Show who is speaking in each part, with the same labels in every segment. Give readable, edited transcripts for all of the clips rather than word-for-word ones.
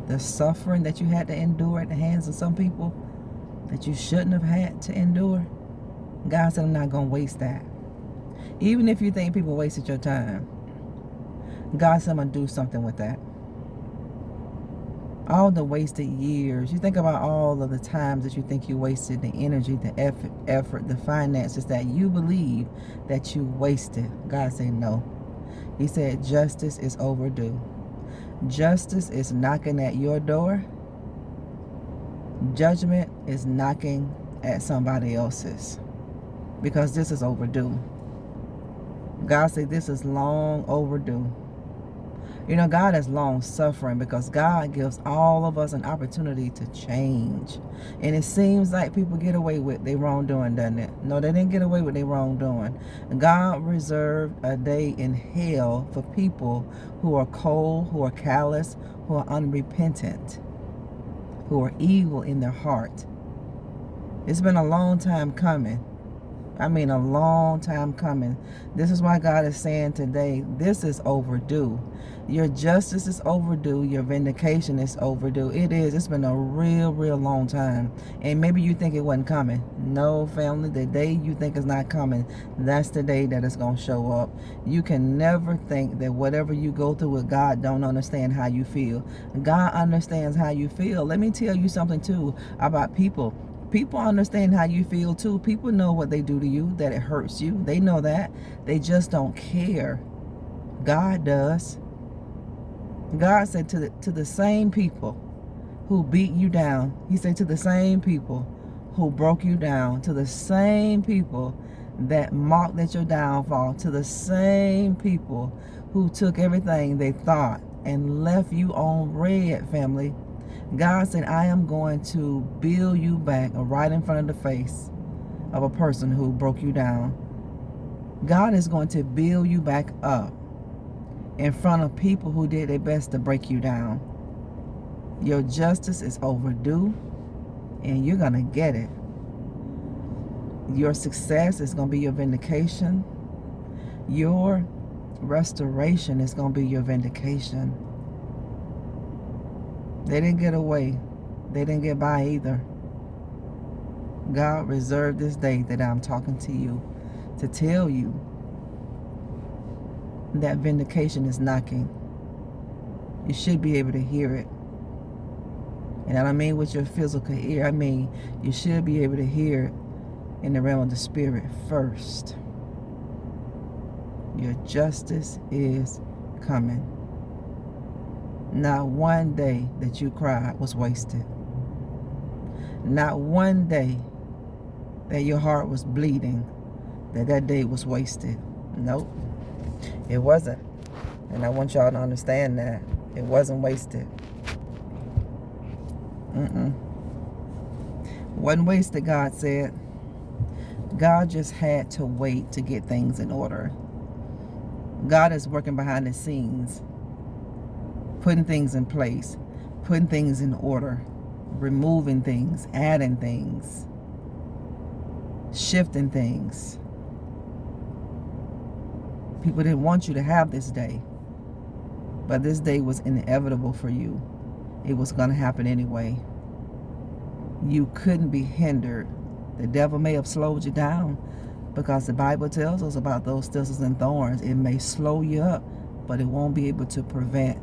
Speaker 1: the suffering that you had to endure at the hands of some people that you shouldn't have had to endure. God said, I'm not going to waste that. Even if you think people wasted your time, God said, I'm going to do something with that. All the wasted years. You think about all of the times that you think you wasted, the energy, the effort, the finances that you believe that you wasted. God said no. He said justice is overdue. Justice is knocking at your door. Judgment is knocking at somebody else's, because this is overdue. God said this is long overdue. You know, God is long suffering because God gives all of us an opportunity to change. And it seems like people get away with their wrongdoing, doesn't it? No, they didn't get away with their wrongdoing. God reserved a day in hell for people who are cold, who are callous, who are unrepentant, who are evil in their heart. It's been a long time coming. I mean, a long time coming. This is why God is saying today, this is overdue. Your justice is overdue. Your vindication is overdue. It is. It's been a real, real long time. And maybe you think it wasn't coming. No, family, the day you think it's not coming, that's the day that it's going to show up. You can never think that whatever you go through with God don't understand how you feel. God understands how you feel. Let me tell you something, too, about people. People understand how you feel too. People know what they do to you, that it hurts you. They know that. They just don't care. God does. God said to the same people who beat you down, he said to the same people who broke you down, to the same people that mocked at your downfall, to the same people who took everything they thought and left you on red, family. God said, I am going to build you back right in front of the face of a person who broke you down. God is going to build you back up in front of people who did their best to break you down. Your justice is overdue, and you're going to get it. Your success is going to be your vindication. Your restoration is going to be your vindication. They didn't get away. They didn't get by either. God reserved this day that I'm talking to you to tell you that vindication is knocking. You should be able to hear it. And I don't mean with your physical ear. I mean you should be able to hear it in the realm of the spirit first. Your justice is coming. Not one day that you cried was wasted. Not one day that your heart was bleeding, that day was wasted. Nope, it wasn't. And I want y'all to understand that. It wasn't wasted. Wasn't wasted, God said. God just had to wait to get things in order. God is working behind the scenes, putting things in place, putting things in order, removing things, adding things, shifting things. People didn't want you to have this day, but this day was inevitable for you. It was going to happen anyway. You couldn't be hindered. The devil may have slowed you down, because the Bible tells us about those thistles and thorns. It may slow you up, but it won't be able to prevent,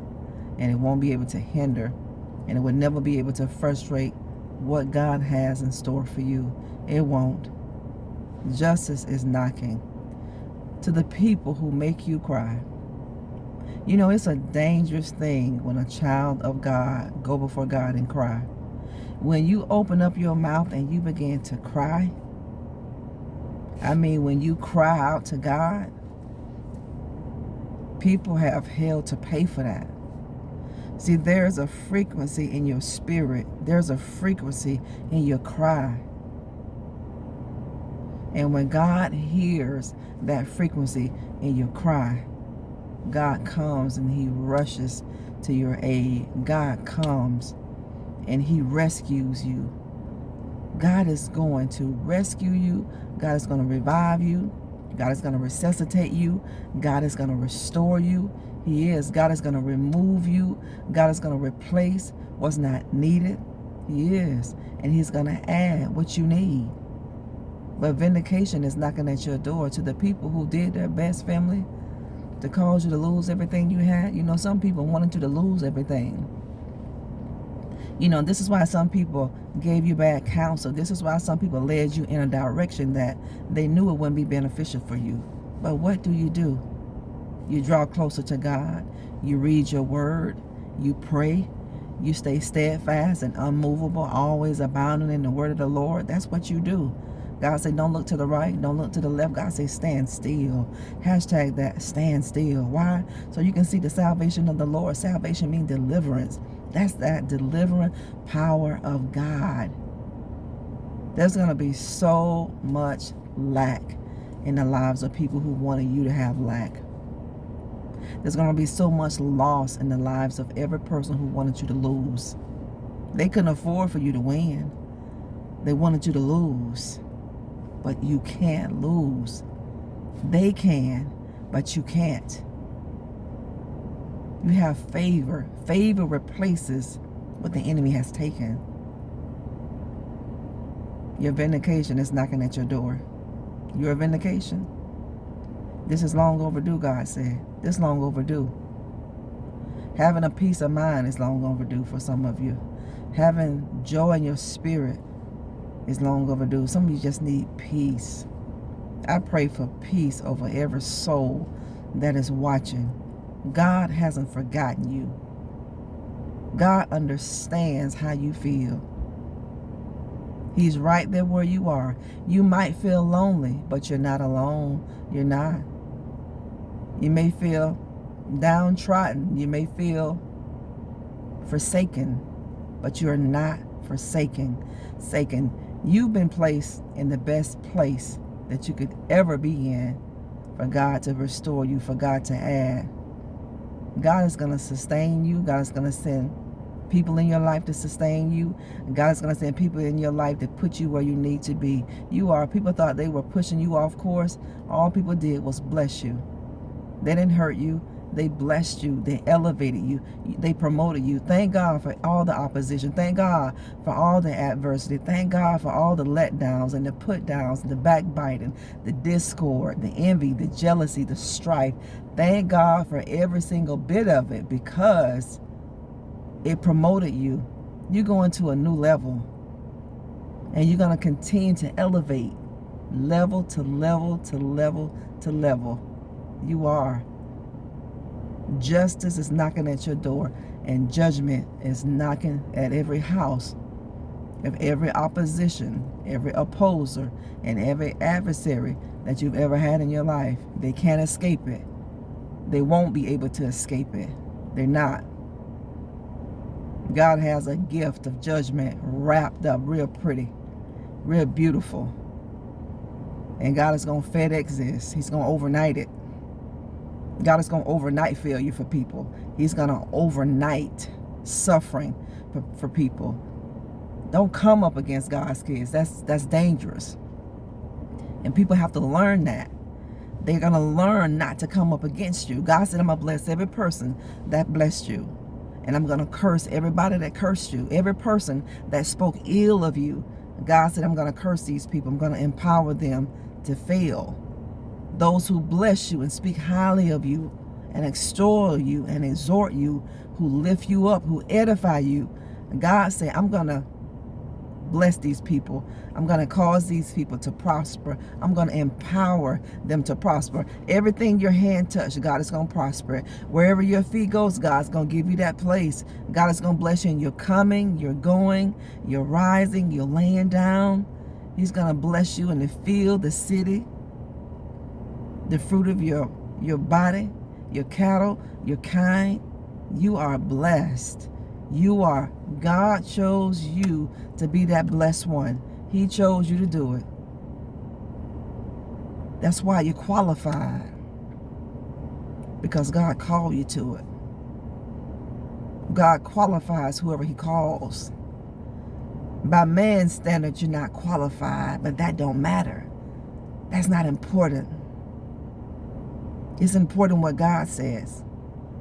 Speaker 1: and it won't be able to hinder, and it will never be able to frustrate what God has in store for you. It won't. Justice is knocking. To the people who make you cry. You know, it's a dangerous thing when a child of God go before God and cry. When you open up your mouth and you begin to cry, I mean, when you cry out to God, people have hell to pay for that. See, there's a frequency in your spirit. There's a frequency in your cry. And when God hears that frequency in your cry, God comes and he rushes to your aid. God comes and he rescues you. God is going to rescue you. God is going to revive you. God is going to resuscitate you. God is going to restore you. He is. God is going to remove you. God is going to replace what's not needed. He is. And he's going to add what you need. But vindication is knocking at your door. To the people who did their best, family, to cause you to lose everything you had. You know, some people wanted you to lose everything. You know, this is why some people gave you bad counsel. This is why some people led you in a direction that they knew it wouldn't be beneficial for you. But what do? You draw closer to God. You read your word. You pray. You stay steadfast and unmovable, always abounding in the word of the Lord. That's what you do. God said, don't look to the right, don't look to the left. God said, stand still. Hashtag that, stand still. Why? So you can see the salvation of the Lord. Salvation means deliverance. That's that delivering power of God. There's going to be so much lack in the lives of people who wanted you to have lack. There's going to be so much loss in the lives of every person who wanted you to lose. They couldn't afford for you to win. They wanted you to lose. But you can't lose. They can, but you can't. You have favor. Favor replaces what the enemy has taken. Your vindication is knocking at your door. Your vindication. This is long overdue, God said. This long overdue. Having a peace of mind is long overdue for some of you. Having joy in your spirit is long overdue. Some of you just need peace. I pray for peace over every soul that is watching. God hasn't forgotten you. God understands how you feel. He's right there where you are. You might feel lonely, but you're not alone. You're not. You may feel downtrodden. You may feel forsaken, but you're not forsaken. You've been placed in the best place that you could ever be in for God to restore you, for God to add. God is going to sustain you. God is going to send people in your life to sustain you. God is going to send people in your life to put you where you need to be. People thought they were pushing you off course. All people did was bless you. They didn't hurt you. They blessed you. They elevated you. They promoted you. Thank God for all the opposition. Thank God for all the adversity. Thank God for all the letdowns and the put downs, the backbiting, the discord, the envy, the jealousy, the strife. Thank God for every single bit of it, because it promoted you. You're going to a new level, and you're going to continue to elevate level to level to level to level. You are. Justice is knocking at your door, and judgment is knocking at every house of every opposition, every opposer, and every adversary that you've ever had in your life. They can't escape it. They won't be able to escape it. They're not. God has a gift of judgment wrapped up real pretty, real beautiful. And God is going to FedEx this. He's going to overnight it. God is going to overnight failure for people. He's going to overnight suffering for people. Don't come up against God's kids. That's dangerous. And people have to learn that. They're going to learn not to come up against you. God said, I'm going to bless every person that blessed you. And I'm going to curse everybody that cursed you. Every person that spoke ill of you. God said, I'm going to curse these people. I'm going to empower them to fail. Those who bless you and speak highly of you and extol you and exhort you, who lift you up, who edify you. God said, I'm going to bless these people. I'm going to cause these people to prosper. I'm going to empower them to prosper. Everything your hand touches, God is going to prosper. Wherever your feet goes, God's going to give you that place. God is going to bless you in your coming, your going, your rising, your laying down. He's going to bless you in the field, the city, the fruit of your body, your cattle, your kind. You are blessed. You are. God chose you to be that blessed one. He chose you to do it. That's why you're qualified. Because God called you to it. God qualifies whoever he calls. By man's standards, you're not qualified, but that don't matter. That's not important. It's important what God says.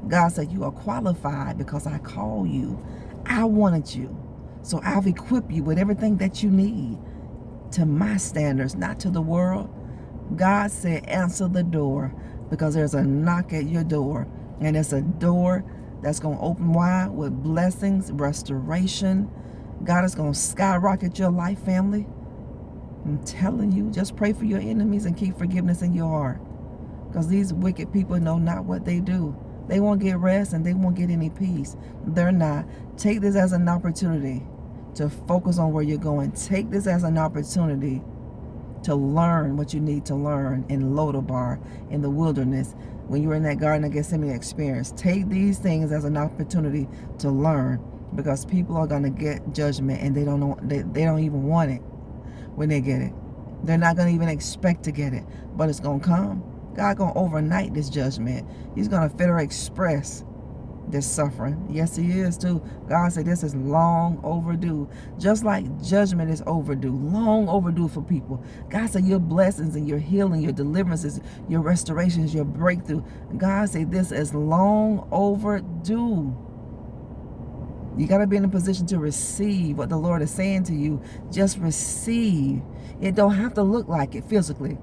Speaker 1: God said, you are qualified because I call you. I wanted you. So I've equipped you with everything that you need to my standards, not to the world. God said, answer the door, because there's a knock at your door. And it's a door that's going to open wide with blessings, restoration. God is going to skyrocket your life, family. I'm telling you, just pray for your enemies and keep forgiveness in your heart. Because these wicked people know not what they do. They won't get rest and they won't get any peace. They're not. Take this as an opportunity to focus on where you're going. Take this as an opportunity to learn what you need to learn in Lodabar, in the wilderness, when you were in that Garden of Gethsemane experience. Take these things as an opportunity to learn, because people are going to get judgment and they don't know, they don't even want it when they get it. They're not going to even expect to get it, but it's going to come. God going to overnight this judgment. He's going to Federal Express this suffering. Yes, he is too. God said this is long overdue. Just like judgment is overdue, long overdue for people. God said your blessings and your healing, your deliverances, your restorations, your breakthrough. God said this is long overdue. You got to be in a position to receive what the Lord is saying to you. Just receive. It don't have to look like it physically,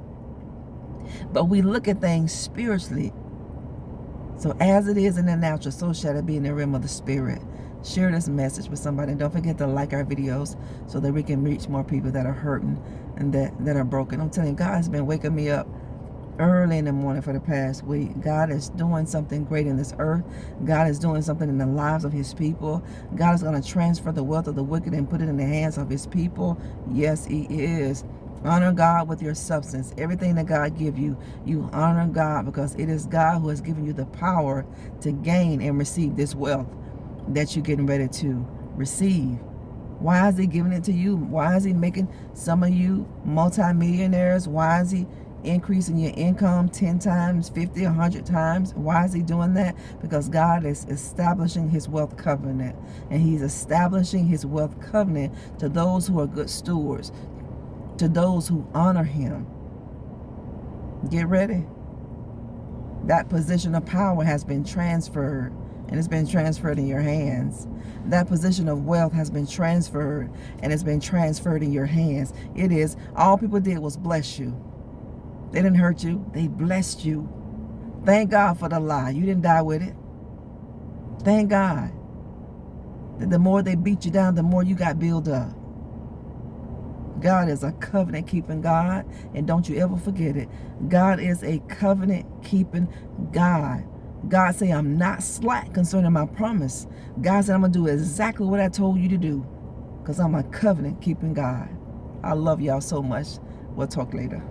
Speaker 1: but we look at things spiritually. So as it is in the natural, so shall it be in the realm of the spirit. Share this message with somebody. And don't forget to like our videos so that we can reach more people that are hurting and that are broken. I'm telling you, God has been waking me up early in the morning for the past week. God is doing something great in this earth. God is doing something in the lives of his people. God is going to transfer the wealth of the wicked and put it in the hands of his people. Yes, he is. Honor God with your substance. Everything that God give you, you honor God, because it is God who has given you the power to gain and receive this wealth that you're getting ready to receive. Why is he giving it to you? Why is he making some of you multimillionaires? Why is he increasing your income 10 times, 50, 100 times? Why is he doing that? Because God is establishing his wealth covenant. And he's establishing his wealth covenant to those who are good stewards, to those who honor him. Get ready. That position of power has been transferred, and it's been transferred in your hands. That position of wealth has been transferred, and it's been transferred in your hands. It is. All people did was bless you. They didn't hurt you. They blessed you. Thank God for the lie. You didn't die with it. Thank God that the more they beat you down, the more you got built up. God is a covenant-keeping God, and don't you ever forget it. God is a covenant-keeping God. God say, I'm not slack concerning my promise. God said, I'm going to do exactly what I told you to do, because I'm a covenant-keeping God. I love y'all so much. We'll talk later.